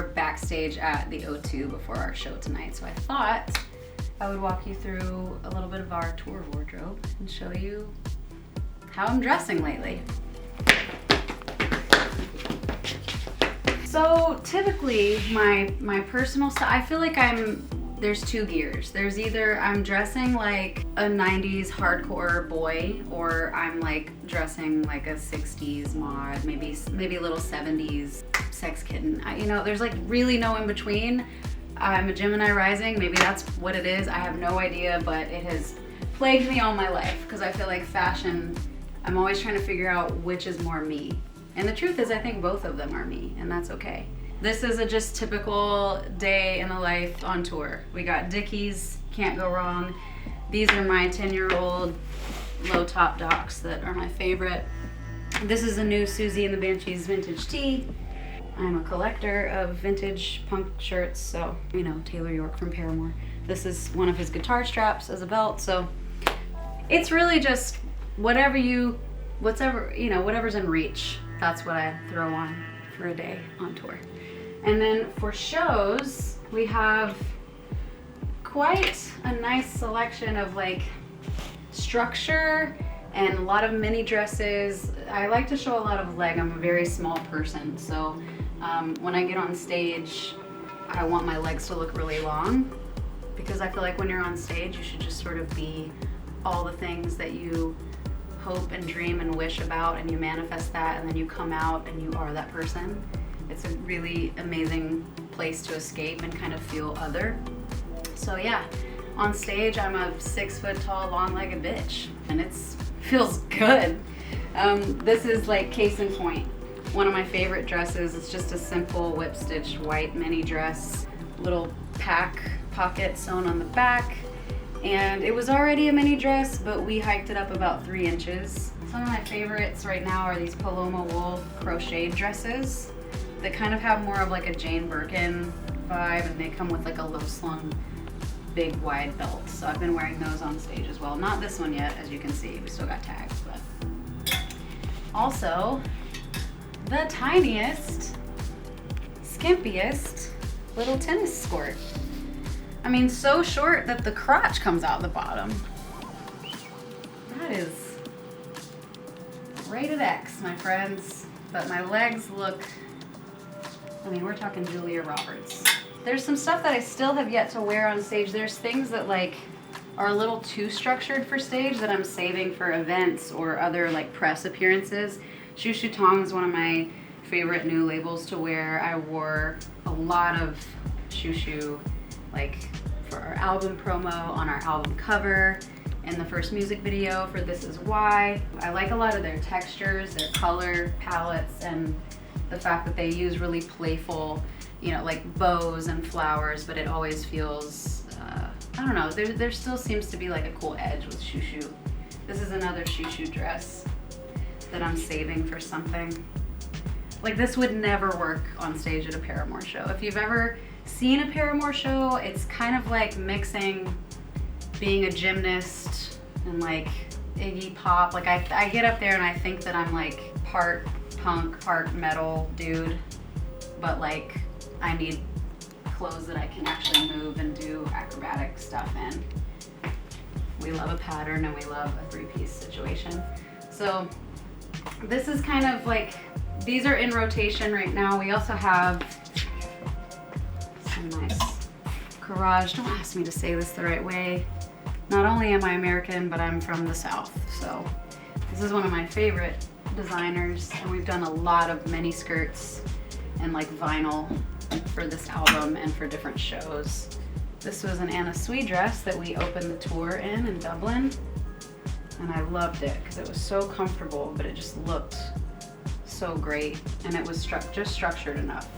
we're backstage at the O2 before our show tonight, so I thought I would walk you through a little bit of our tour wardrobe and show you how I'm dressing lately. So typically my personal style, I feel like there's two gears. There's either I'm dressing like a 90s hardcore boy, or I'm like dressing like a 60s mod, maybe a little 70s sex kitten. There's like really no in between. I'm a Gemini rising, maybe that's what it is. I have no idea, but it has plagued me all my life because I feel like fashion, I'm always trying to figure out which is more me. And the truth is, I think both of them are me, and that's okay. This is a just typical day in the life on tour. We got Dickies, can't go wrong. These are my 10-year-old low top docs that are my favorite. This is a new Susie and the Banshees vintage tee. I'm a collector of vintage punk shirts, so, Taylor York from Paramore. This is one of his guitar straps as a belt, so it's really just whatever's in reach. That's what I throw on for a day on tour. And then for shows, we have quite a nice selection of like structure and a lot of mini dresses. I like to show a lot of leg. I'm a very small person, so when I get on stage, I want my legs to look really long, because I feel like when you're on stage, you should just sort of be all the things that you hope and dream and wish about, and you manifest that, and then you come out and you are that person. It's a really amazing place to escape and kind of feel other. So yeah, on stage I'm a 6 foot tall, long-legged bitch, and it feels good. This is like case in point. One of my favorite dresses. It's just a simple whip-stitched white mini dress, little pocket sewn on the back. And it was already a mini dress, but we hiked it up about 3 inches. Some of my favorites right now are these Paloma wool crocheted dresses that kind of have more of like a Jane Birkin vibe, and they come with like a low slung, big wide belt. So I've been wearing those on stage as well. Not this one yet, as you can see, we still got tags, but. Also, the tiniest, skimpiest little tennis skirt. I mean, so short that the crotch comes out the bottom. That is rated X, my friends. But my legs look, we're talking Julia Roberts. There's some stuff that I still have yet to wear on stage. There's things that like are a little too structured for stage that I'm saving for events or other like press appearances. Chou Chou Tong is one of my favorite new labels to wear. I wore a lot of Chou Chou like for our album promo, on our album cover, in the first music video for This Is Why. I like a lot of their textures, their color palettes, and the fact that they use really playful, like bows and flowers, but it always feels, I don't know, there still seems to be like a cool edge with Chou Chou. This is another Chou Chou dress that I'm saving for something. Like this would never work on stage at a Paramore show. If you've ever seen a Paramore show, it's kind of like mixing being a gymnast and like Iggy Pop. Like I get up there and I think that I'm like part punk, part metal dude, but like I need clothes that I can actually move and do acrobatic stuff in. We love a pattern and we love a 3-piece situation. So this is kind of like, these are in rotation right now. We also have some nice Courage. Don't ask me to say this the right way. Not only am I American, but I'm from the South. So this is one of my favorite designers, and we've done a lot of mini skirts and like vinyl for this album and for different shows. This was an Anna Sui dress that we opened the tour in Dublin, and I loved it because it was so comfortable, but it just looked so great, and it was just structured enough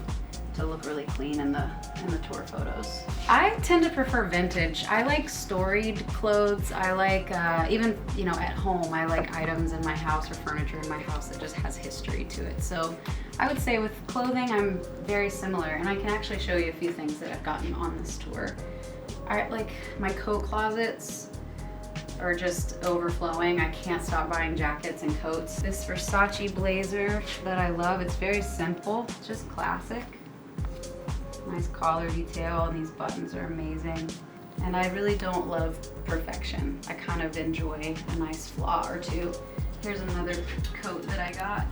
to look really clean in the tour photos. I tend to prefer vintage. I like storied clothes. I like even at home, I like items in my house or furniture in my house that just has history to it. So I would say with clothing, I'm very similar, and I can actually show you a few things that I've gotten on this tour. Like my coat closets are just overflowing. I can't stop buying jackets and coats. This Versace blazer that I love, it's very simple, just classic. Nice collar detail, and these buttons are amazing. And I really don't love perfection. I kind of enjoy a nice flaw or two. Here's another coat that I got.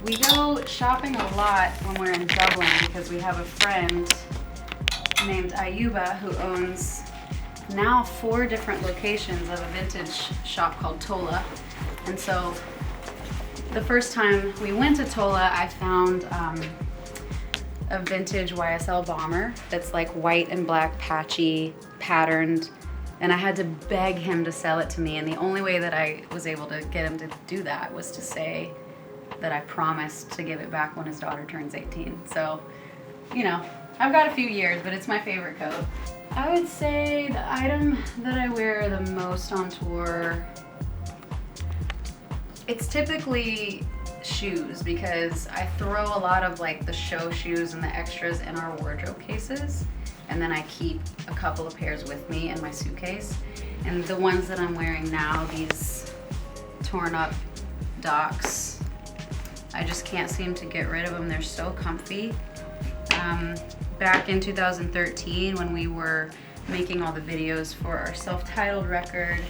We go shopping a lot when we're in Dublin because we have a friend named Ayuba who owns now 4 different locations of a vintage shop called Tola. And so the first time we went to Tola, I found a vintage YSL bomber that's like white and black patchy, patterned, and I had to beg him to sell it to me, and the only way that I was able to get him to do that was to say that I promised to give it back when his daughter turns 18. So, you know, I've got a few years, but it's my favorite coat. I would say the item that I wear the most on tour, it's typically shoes, because I throw a lot of like the show shoes and the extras in our wardrobe cases, and then I keep a couple of pairs with me in my suitcase. And the ones that I'm wearing now, these torn up Docs, I just can't seem to get rid of them. They're so comfy. Back in 2013, when we were making all the videos for our self-titled record,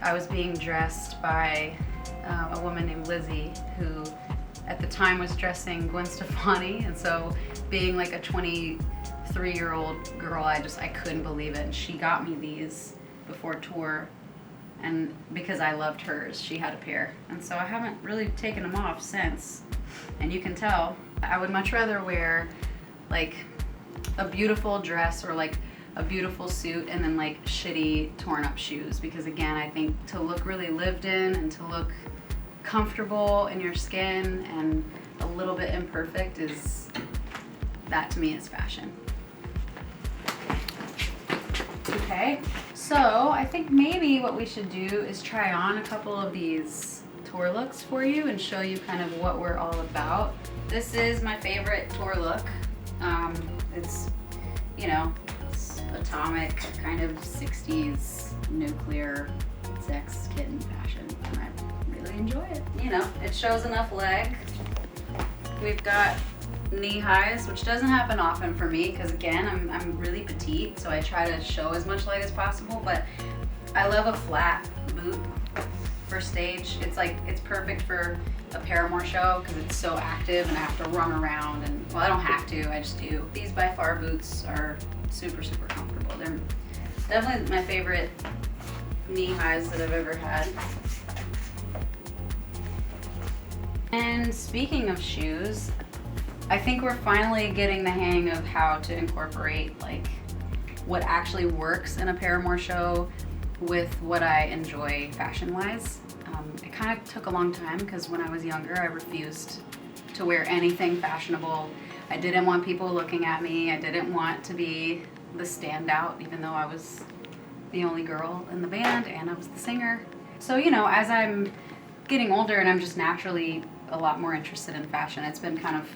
I was being dressed by a woman named Lizzie, who at the time was dressing Gwen Stefani, and so being like a 23-year-old girl, I couldn't believe it. And she got me these before tour, and because I loved hers, she had a pair, and so I haven't really taken them off since. And you can tell I would much rather wear like a beautiful dress or like a beautiful suit and then like shitty torn up shoes, because again, I think to look really lived in and to look comfortable in your skin and a little bit imperfect, that to me is fashion. Okay, so I think maybe what we should do is try on a couple of these tour looks for you and show you kind of what we're all about. This is my favorite tour look. It's, you know, it's atomic, kind of 60s nuclear sex kitten fashion, and I really enjoy it. You know, it shows enough leg. We've got knee highs, which doesn't happen often for me because again, I'm really petite, so I try to show as much leg as possible, but I love a flat boot for stage. It's perfect for a Paramore show because it's so active and I have to run around, and well, I don't have to, I just do. These by far boots are super, super comfortable. They're definitely my favorite knee highs that I've ever had. And speaking of shoes, I think we're finally getting the hang of how to incorporate like what actually works in a Paramore show with what I enjoy fashion-wise. It kind of took a long time because when I was younger, I refused to wear anything fashionable. I didn't want people looking at me. I didn't want to be the standout, even though I was the only girl in the band and I was the singer. So, you know, as I'm getting older and I'm just naturally a lot more interested in fashion, it's been kind of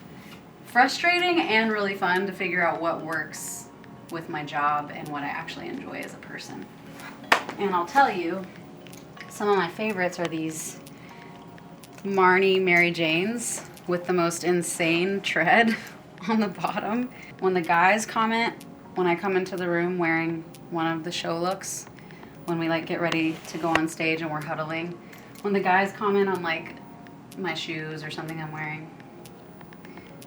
frustrating and really fun to figure out what works with my job and what I actually enjoy as a person. And I'll tell you, some of my favorites are these Marnie Mary Janes with the most insane tread on the bottom. When the guys comment, when I come into the room wearing one of the show looks, when we like get ready to go on stage and we're huddling, when the guys comment on like my shoes or something I'm wearing,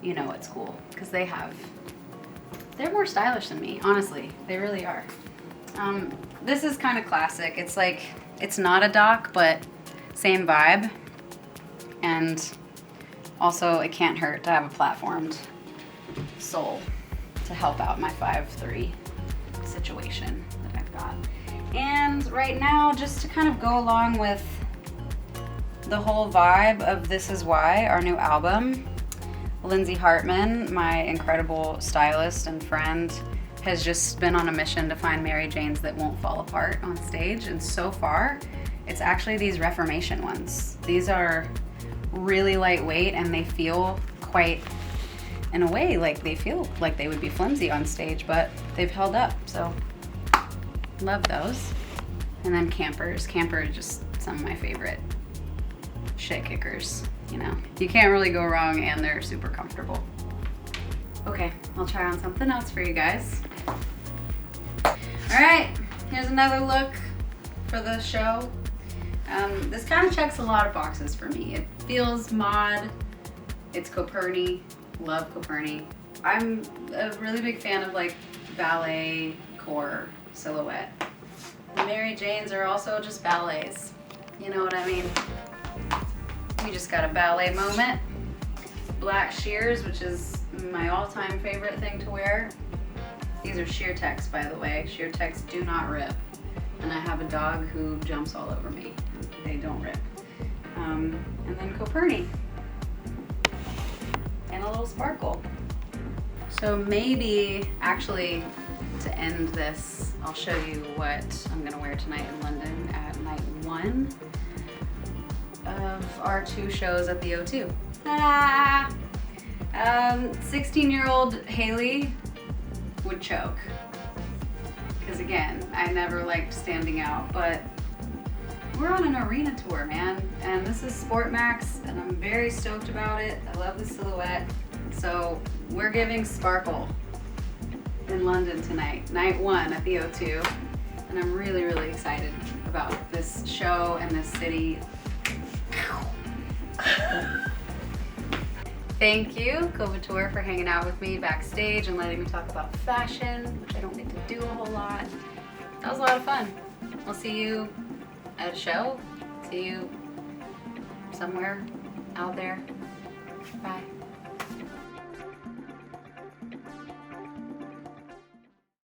you know it's cool, because they're more stylish than me, honestly. They really are. This is kind of classic. It's like, it's not a Doc, but same vibe. And also, it can't hurt to have a platformed sole to help out my 5'3" situation that I've got. And right now, just to kind of go along with the whole vibe of This Is Why, our new album, Lindsay Hartman, my incredible stylist and friend, has just been on a mission to find Mary Janes that won't fall apart on stage. And so far, it's actually these Reformation ones. These are really lightweight and they feel quite, in a way, like they feel like they would be flimsy on stage, but they've held up, so love those. And then Campers. Camper are just some of my favorite shit kickers, you know. You can't really go wrong and they're super comfortable. Okay, I'll try on something else for you guys. All right, here's another look for the show. This kind of checks a lot of boxes for me. It feels mod, it's Coperni, love Coperni. I'm a really big fan of like ballet core silhouette. The Mary Janes are also just ballets. You know what I mean? We just got a ballet moment. Black sheers, which is my all-time favorite thing to wear. These are sheer techs, by the way. Sheer techs do not rip. And I have a dog who jumps all over me. They don't rip. And then Coperni. And a little sparkle. So maybe, actually, to end this, I'll show you what I'm gonna wear tonight in London at night 1 of our 2 shows at the O2. 16-year-old Hayley would choke. Because again, I never liked standing out, but we're on an arena tour, man. And this is Sport Max, and I'm very stoked about it. I love the silhouette. So we're giving sparkle in London tonight, night 1 at the O2. And I'm really, really excited about this show and this city. Thank you, Coveteur, for hanging out with me backstage and letting me talk about fashion, which I don't get to do a whole lot. That was a lot of fun. I'll see you at a show. See you somewhere out there. Bye.